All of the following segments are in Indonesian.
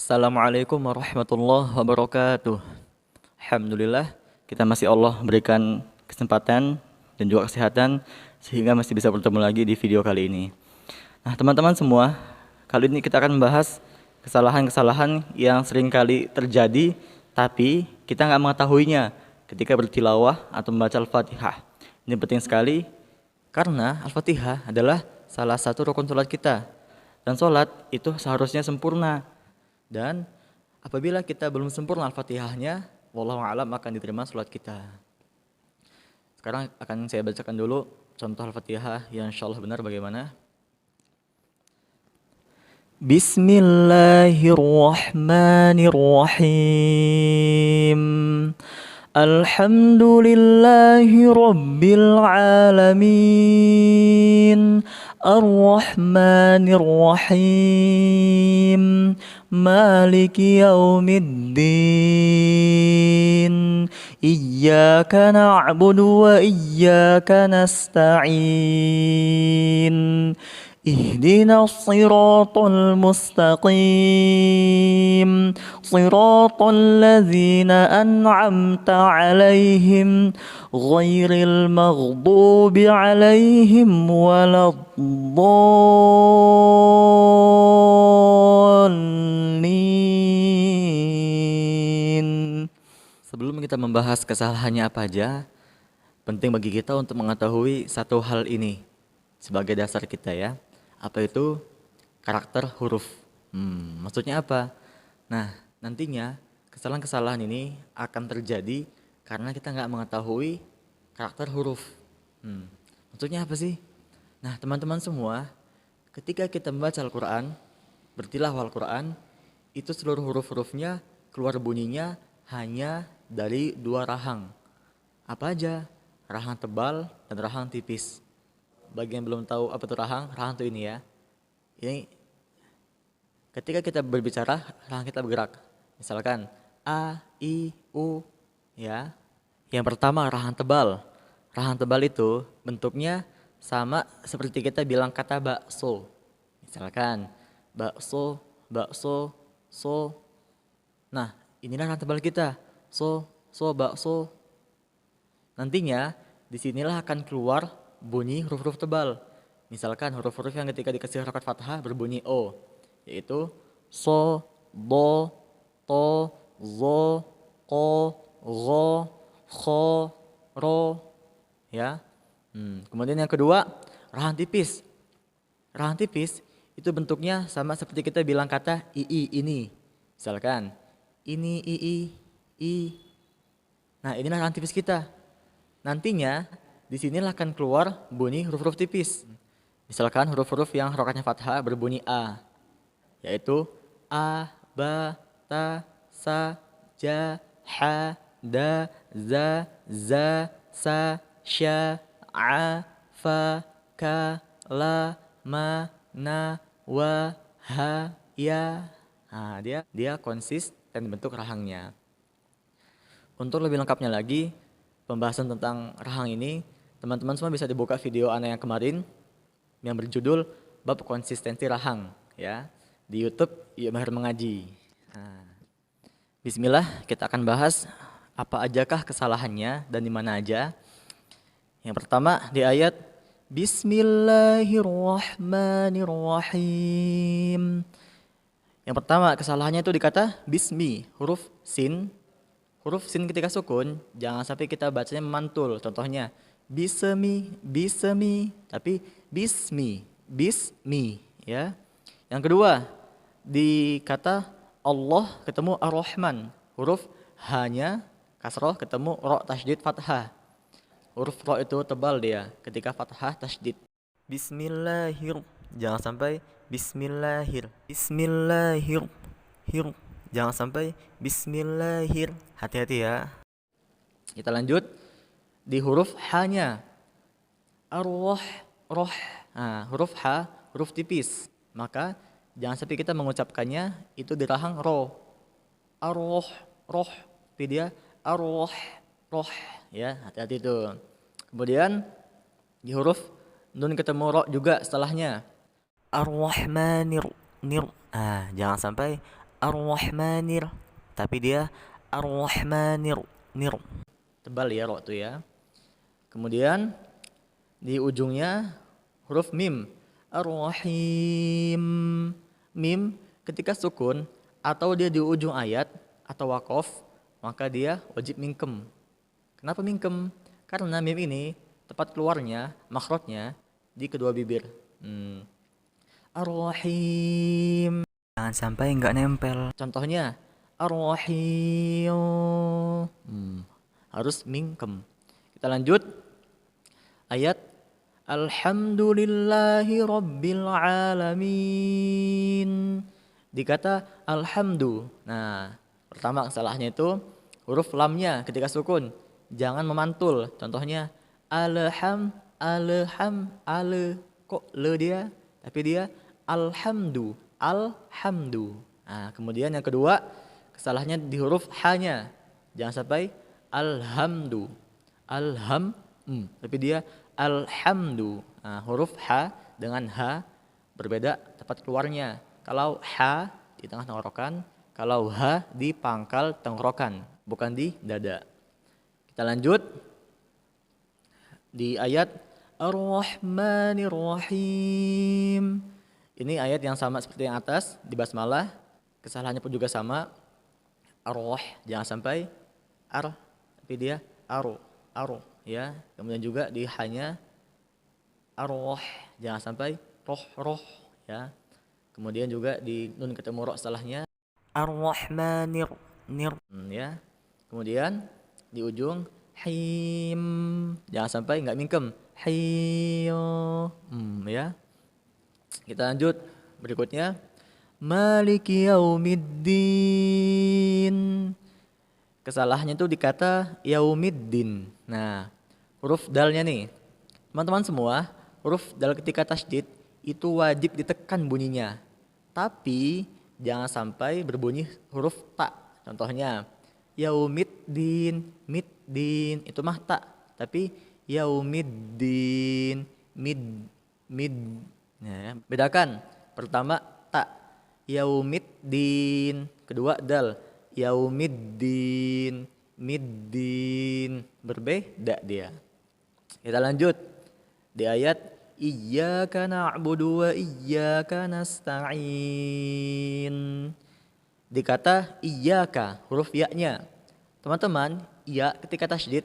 Assalamualaikum warahmatullahi wabarakatuh. Alhamdulillah, kita masih Allah berikan kesempatan dan juga kesehatan sehingga masih bisa bertemu lagi di video kali ini. Nah, teman-teman semua, kali ini kita akan membahas kesalahan-kesalahan yang sering kali terjadi tapi kita nggak mengetahuinya ketika bertilawah atau membaca Al-Fatihah. Ini penting sekali karena Al-Fatihah adalah salah satu rukun sholat kita. Dan sholat itu seharusnya sempurna. Dan apabila kita belum sempurna Al-Fatihahnya, wallahu a'lam akan diterima sholat kita. Sekarang akan saya bacakan dulu contoh Al-Fatihah yang insyaallah benar bagaimana. Bismillahirrahmanirrahim. Alhamdulillahi rabbil alamin. Ar-Rahmanir-Rahim. Maliki yaumiddin. Iyyaka na'budu wa iyyaka nasta'in. اهدنا الصراط المستقيم صراط الذين أنعمت عليهم غير المغضوب عليهم ولا الضالين. Sebelum kita membahas kesalahannya apa aja, penting bagi kita untuk mengetahui satu hal ini sebagai dasar kita ya. Apa itu karakter huruf? Maksudnya apa? Nah, nantinya kesalahan-kesalahan ini akan terjadi karena kita nggak mengetahui karakter huruf. Maksudnya apa sih? Nah, teman-teman semua, ketika kita membaca Al-Quran, bertilawah Al-Quran, itu seluruh huruf-hurufnya keluar bunyinya hanya dari dua rahang. Apa aja? Rahang tebal dan rahang tipis. Bagi yang belum tahu apa itu rahang itu ini ya. Ini ketika kita berbicara, rahang kita bergerak. Misalkan A, I, U ya. Yang pertama rahang tebal. Rahang tebal itu bentuknya sama seperti kita bilang kata bakso. Misalkan bakso, bakso, so. Nah, inilah rahang tebal kita. So, bakso. Nantinya disinilah akan keluar bunyi huruf-huruf tebal. Misalkan huruf-huruf yang ketika dikasih harokat fathah berbunyi O, yaitu so, do, to, zo, ko, go, kho, ro ya. Kemudian yang kedua, rahang tipis. Rahang tipis itu bentuknya sama seperti kita bilang kata ii ini. Misalkan ini i. Nah, inilah rahang tipis kita. Nantinya disinilah akan keluar bunyi huruf-huruf tipis. Misalkan huruf-huruf yang harokatnya fathah berbunyi A, yaitu A, Ba, Ta, Sa, Ja, Ha, Da, Za, Za, Sa, Sya, A, Fa, Ka, La, Ma, Na, Wa, Ha, Ya. Nah, dia konsisten bentuk rahangnya. Untuk lebih lengkapnya lagi, pembahasan tentang rahang ini, teman-teman semua bisa dibuka video Ana yang kemarin yang berjudul Bab Konsistensi Rahang ya di YouTube Yuk Mahir Mengaji. Nah, bismillah, kita akan bahas apa ajakah kesalahannya dan di mana aja. Yang pertama di ayat Bismillahirrahmanirrahim. Yang pertama kesalahannya itu di kata bismi, huruf sin. Huruf sin ketika sukun jangan sampai kita bacanya memantul. Contohnya bismi, tapi bismi ya. Yang kedua, di kata Allah ketemu Ar-Rahman, huruf hanya kasroh ketemu ro tasydid fathah. Huruf ro itu tebal dia ketika fathah tasydid. Bismillahir, jangan sampai bismillahir. Jangan sampai bismillahir. Hati-hati ya. Kita lanjut di huruf H-nya. Ar-Roh. Nah, huruf H, huruf tipis. Maka jangan sampai kita mengucapkannya itu di rahang ro. Ar-Roh, roh. Tapi dia ar-Roh, roh. Ya, hati-hati itu. Kemudian di huruf nun ketemu ro juga setelahnya. Ar-Rahmanir. Jangan sampai Ar-Rahmanir, tapi dia Ar-Rahmanir, nir. Tebal ya ro tuh ya. Kemudian di ujungnya huruf mim. Ar-Rahim. Mim ketika sukun atau dia di ujung ayat atau wakof, maka dia wajib mingkem. Kenapa mingkem? Karena mim ini tempat keluarnya, makhrajnya di kedua bibir. Ar-Rahim. Jangan sampai nggak nempel. Contohnya Ar-Rahim. Harus mingkem. Kita lanjut. Ayat Alhamdulillahi Rabbil Alamin. Dikata alhamdu. Nah, pertama kesalahannya itu huruf lamnya ketika sukun. Jangan memantul. Contohnya alham. Kok le dia? Tapi dia alhamdu. Nah, kemudian yang kedua, kesalahannya di huruf h-nya. Jangan sampai alhamdu. Tapi dia alhamdu. Nah, huruf H dengan H berbeda tempat keluarnya. Kalau H di tengah tenggorokan, kalau H di pangkal tenggorokan, bukan di dada. Kita lanjut di ayat Ar-Rahmanir Rahim. Ini ayat yang sama seperti yang atas di basmalah. Kesalahannya pun juga sama. Ar-Rah, jangan sampai ar, tapi dia aru ya. Kemudian juga di hanya ar-roh, jangan sampai roh ya. Kemudian juga di nun ketemu ro setelahnya ar-rahmanir nir ya. Kemudian di ujung him, jangan sampai nggak mingkem hiyo ya. Kita lanjut berikutnya maliki yaumiddin. Kesalahannya itu dikata yaumiddin. Nah, huruf dalnya nih. Teman-teman semua, huruf dal ketika tasydid itu wajib ditekan bunyinya. Tapi jangan sampai berbunyi huruf ta. Contohnya yaumiddin, middin itu mah ta. Tapi yaumiddin, mid. Ya, bedakan. Pertama ta, yaumiddin. Kedua dal. Yaumiddin, middin, berbeda dia. Kita lanjut di ayat Iyyaka na'budu wa iyyaka nasta'in. Dikata iyyaka, huruf ya-nya. Teman-teman, ya ketika tasydid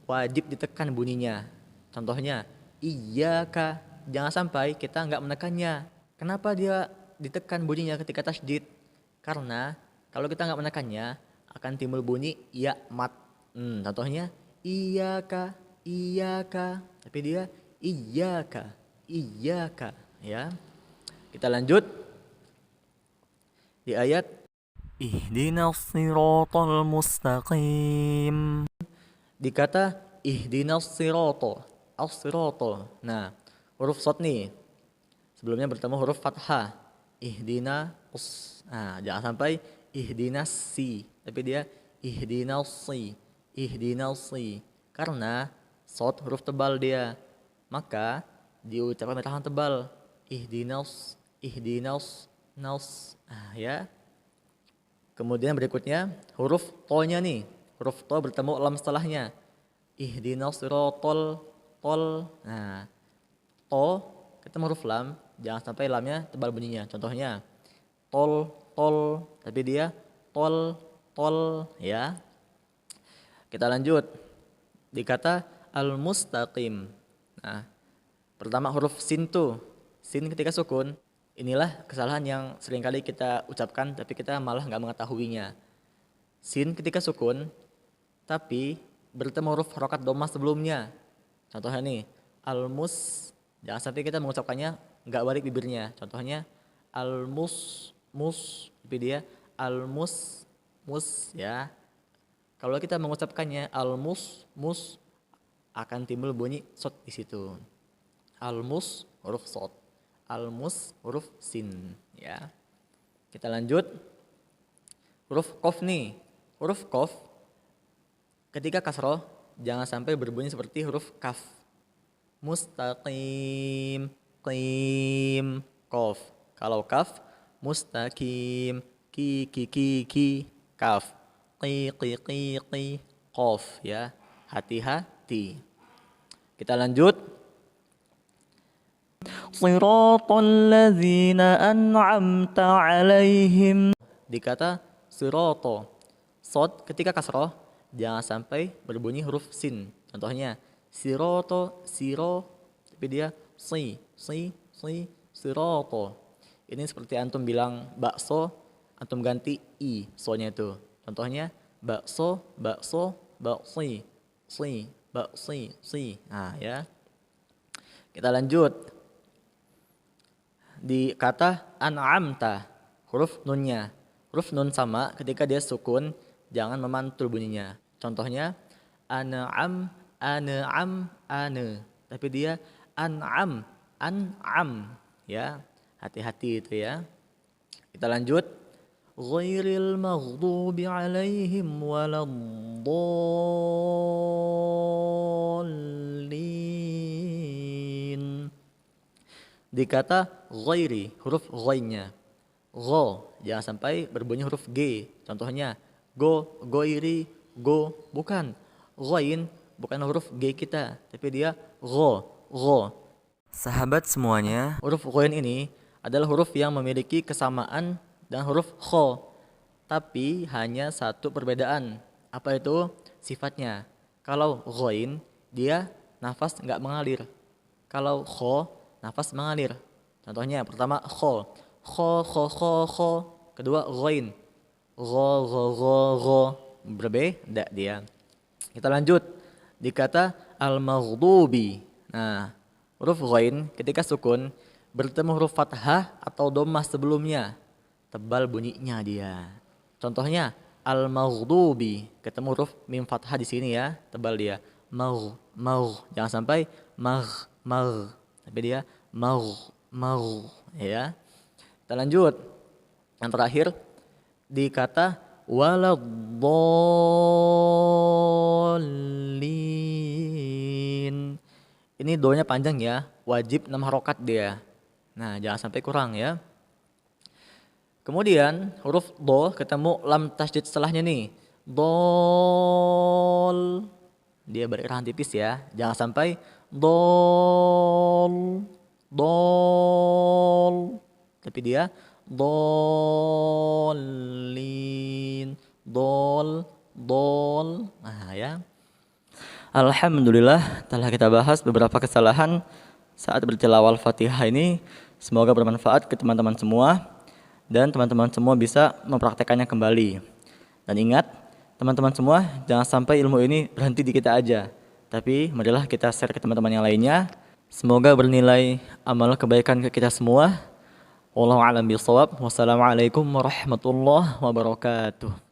wajib ditekan bunyinya. Contohnya iyyaka, jangan sampai kita nggak menekannya. Kenapa dia ditekan bunyinya ketika tasydid? Karena kalau kita nggak menekannya, akan timbul bunyi ya mat. Contohnya iyaka, tapi dia iyaka ya. Kita lanjut di ayat Ihdinas siratal mustaqim. Dikata ihdinas siratal, as-siratal. Nah, huruf shad nih. Sebelumnya bertemu huruf fathah. Ihdina us. Nah, jangan sampai ihdinas si, tapi dia ihdinas si. Karena shad huruf tebal dia, maka diucapkan dengan tebal. Ihdinas nas. Ya. Kemudian berikutnya huruf to-nya nih. Huruf to bertemu lam setelahnya. Ihdinas siratal tol. Nah, to ketemu huruf lam, jangan sampai lamnya tebal bunyinya. Contohnya tol, tapi dia tol ya. Kita lanjut. Dikata al-mustaqim. Nah, pertama huruf sin tuh. Sin ketika sukun. Inilah kesalahan yang seringkali kita ucapkan tapi kita malah nggak mengetahuinya. Sin ketika sukun, tapi bertemu huruf harokat dhamma sebelumnya. Contohnya nih, al-mus. Jangan sampai kita mengucapkannya nggak balik bibirnya. Contohnya al-mus, tapi dia al-mus ya. Kalau kita mengucapkannya al-mus akan timbul bunyi sod di situ. Al-mus huruf sod, al-mus huruf sin ya. Kita lanjut. Huruf qaf nih. Huruf qaf ketika kasroh jangan sampai berbunyi seperti huruf kaf. Mustaqim, qim, qaf. Kalau kaf mustaqim, ki, kaf, qi, qaf ya. Hati-hati. Kita lanjut. Siratal ladzina an'amta 'alaihim. Di kata sirata, sod ketika kasroh jangan sampai berbunyi huruf sin. Contohnya siroto, siro, tapi dia si, siroto. Ini seperti antum bilang bakso, antum ganti i, sonya itu. Contohnya bakso, baksi, si. Nah ya. Kita lanjut. Di kata an'amta, huruf nunnya. Huruf nun sama ketika dia sukun, jangan memantul bunyinya. Contohnya an'am, tapi dia an'am, ya. Hati-hati itu ya. Kita lanjut. Ghairil maghdubi 'alaihim waladdallin. Di kata ghairi, huruf ghainnya. Go, jangan sampai berbunyi huruf G. Contohnya goiri, bukan. Ghain bukan huruf G kita, tapi dia go. Sahabat semuanya, huruf ghain ini adalah huruf yang memiliki kesamaan dengan huruf kho, tapi hanya satu perbedaan. Apa itu? Sifatnya. Kalau ghain, dia nafas nggak mengalir. Kalau kho, nafas mengalir. Contohnya pertama kho. Kedua ghain. Gho. Berbeda dia. Kita lanjut. Di kata al-maghdubi. Nah, huruf ghain ketika sukun bertemu huruf fathah atau dhammah sebelumnya, tebal bunyinya dia. Contohnya al-maghdubi, ketemu huruf mim fathah di sini ya, tebal dia. Mau. Jangan sampai mag. Tapi dia mau ya. Kita lanjut. Yang terakhir di kata waladdallin. Ini doanya panjang ya, wajib 6 harokat dia. Nah, jangan sampai kurang ya. Kemudian huruf do ketemu lam tasydid setelahnya nih. Dol. Dia berirahan tipis ya. Jangan sampai dol. Tapi dia dolin. Dol. Nah ya. Alhamdulillah telah kita bahas beberapa kesalahan saat bertilawah Al-Fatihah ini. Semoga bermanfaat ke teman-teman semua dan teman-teman semua bisa mempraktekannya kembali. Dan ingat, teman-teman semua, jangan sampai ilmu ini berhenti di kita aja, tapi marilah kita share ke teman-teman yang lainnya. Semoga bernilai amal kebaikan ke kita semua. Wallahu a'lam bishawab. Wassalamualaikum warahmatullahi wabarakatuh.